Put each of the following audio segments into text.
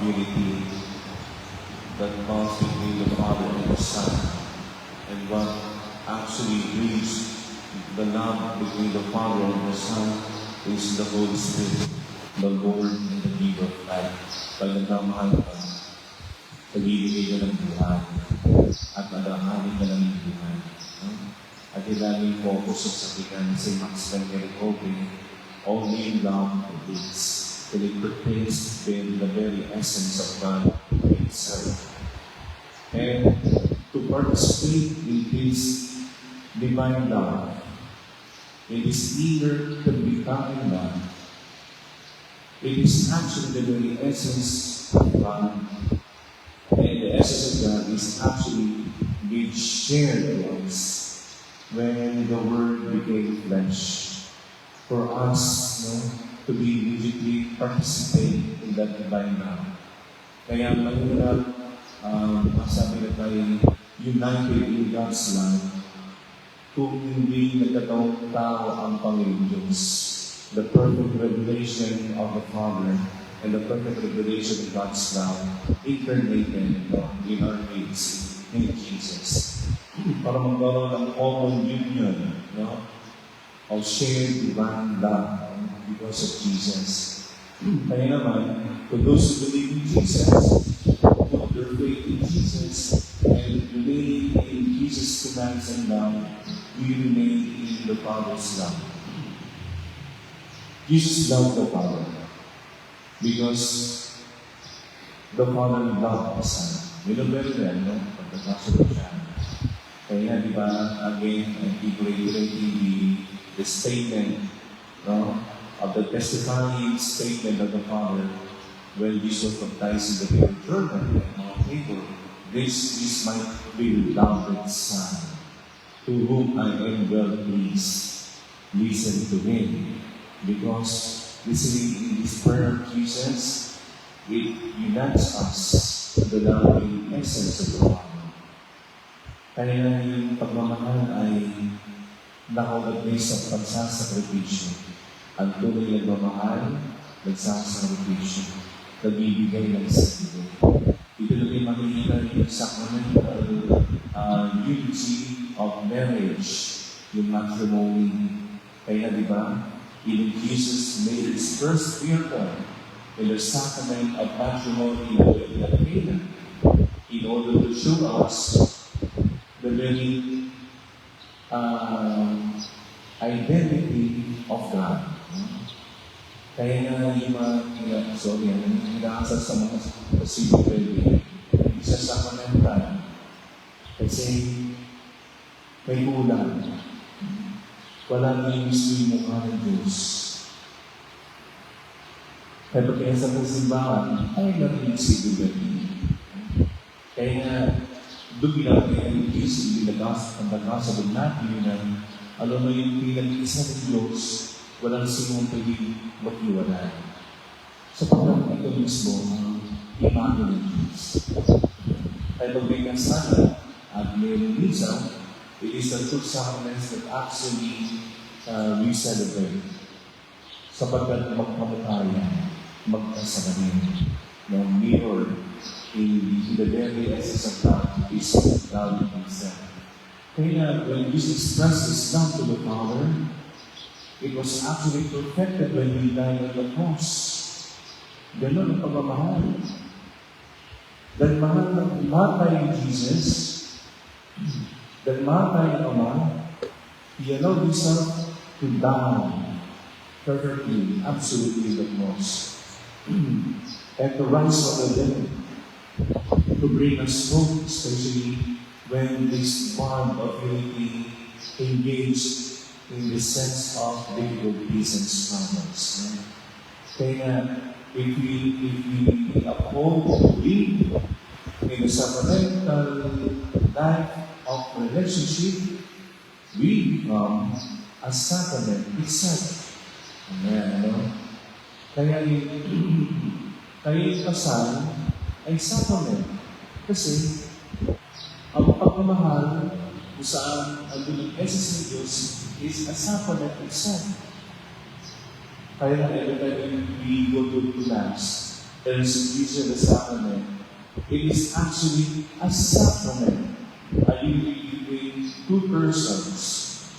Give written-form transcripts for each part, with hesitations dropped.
unity that comes between the Father and the Son, and what actually brings the love between the Father and the Son is the Holy Spirit, the Lord and the giver of life. Pag nagmamahal ka, pagbibigay ka ng buhay, at nadahanin ka ng buhay. At ilaging focus sa sabihan si Max Wenger Kobe, only love leads, till it pertains to the very essence of God itself. And to participate in this divine love, it is eager to become love. It is actually the very essence of God. And the essence of God is actually being shared to us when the Word became flesh. For us to be immediately participate in that divine love. Kaya mahirap masabi na tayo united in God's love kung hindi nagkataong tao ang Panginoon Diyos. The perfect revelation of the Father and the perfect revelation of God's love incarnated in our midst in Jesus. Para magkaroon ng common union of shared divine love because of Jesus. Kaya naman, to those who believe in Jesus, put their faith in Jesus, and remain in Jesus' commands and love, we remain in the Father's love. Jesus loved the Father because the Father loved the Son. Minobel rin, pagkakasunod siya. Kaya, di ba, again, I keep reiterating the statement of the testifying statement of the Father when Jesus was baptized in the river Jordan and Mount Tabor. This is my beloved Son, to whom I am well pleased. Listen to Him, because listening in this prayer of Jesus, it unites us to the loving essence of the Father. Kaya yung pagmamahal ay nakaulagay sa pagsasakripisyo. Ang tunay na pagmamahal, nagsasakripisyo. Nagbibigay ng sarili. Ito na rin makikita yung sacramental unity of marriage, yung matrimony. Kaya di ba, even Jesus made His first miracle in the sacrament of matrimony at Cana in order to show us the very identity of God. Kaya nga yung inaasal sa mga pasilipin, isa sa kanantan, kasi may kulang. Wala nang mismo yung mukha ng Diyos. Pero kaya sa pasimbahan, ay nag-iisip kaya nga, doon ginagawa yung isip, ang nagkasabog natin na alam mo yung pinag-isa ng Diyos, walang sinong pwedeng mag-iwalay. Sapagkat ito mismo ang imago ng Diyos. Kaya pag may kasana at may misa, it is the true sacraments that actually we celebrate. Sapagkat magpapataya, magkasalamin, ng mirror in the very essence of God is God Himself. Kaya when Jesus expressed His love to the Father, it was actually perfected when He died on the cross. Ganon ang pagmamahal. Dahil mahal tayo ng Jesus, dahil mahal tayo ng Ama, He allowed Himself to die perfectly, absolutely the cross. And to rise from the dead, to bring us hope, especially when this bond of unity engaged in the sense of difficulties and struggles. Kaya, if we uphold, live in the sacramental life of relationship, we become a sacrament itself. Amen. Kaya yung kasal ay sacrament. Kasi, ang pagmamahal kung saan ang dulang essence ng Diyos is a sacrament itself. Kaya na every time we go to Mass, the institution of the sacrament, it is actually a sacrament, a union between two persons,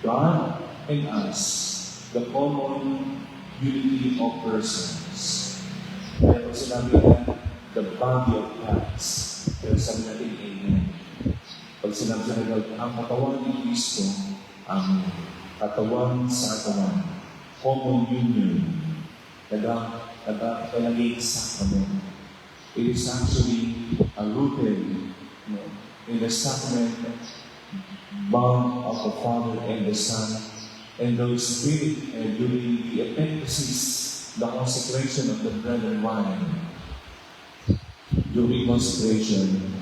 God and us, the common unity of persons. Kaya pag sinabi na, the body of Christ, kaya sabi natin, Amen. Pag sinabi natin, ang katawan ni Kristo, ang katawan sa katawan, common union, naging sacrament. It is actually rooted in the sacrament bond of the Father and the Son and the Spirit, and during the Epiclesis, the consecration of the bread and wine. During consecration,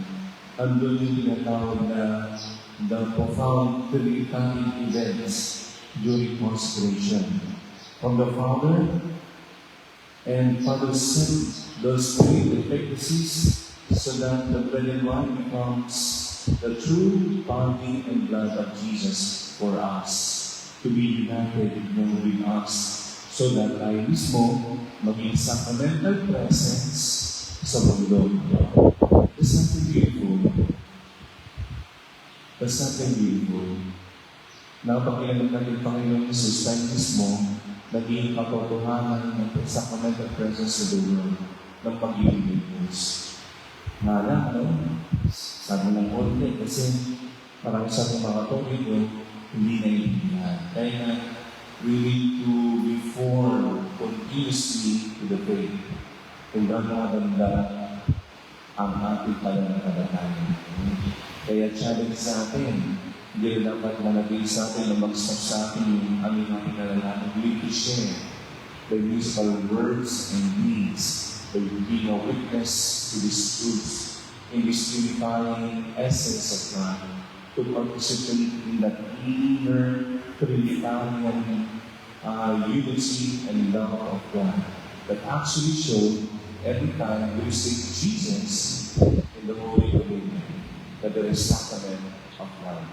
andun yung tinatawag na the profound Trinitarian events during consecration. From the Father and Father sent the Spirit Epiclesis so that the bread and wine becomes the true body and blood of Jesus for us, to be united with us, so that tayo mismo maging sacramental presence sa mundo. There's something beautiful. There's something beautiful. Napakailangan natin Panginoon Jesus tayo mismo naging katotohanan ng sacramental presence sa dulo ng pag-ibig ng Diyos. Malang, sabi ng konti, kasi parang sa mga Katoliko, hindi naiintindihan. Kaya na, we need to be formed continuously to the faith. Kung gagawaganda ang ating pananampalataya. Kaya challenge sa atin, hindi rin dapat malagay sa atin na mag-stop sa atin yung aming pinalalaman. We need to share the use of our words and deeds by being a witness to these truths in this unifying essence of God, to participate in that inner Trinitarian unity and love of God that actually show every time we say Jesus in the Holy Communion that there is sacrament of love.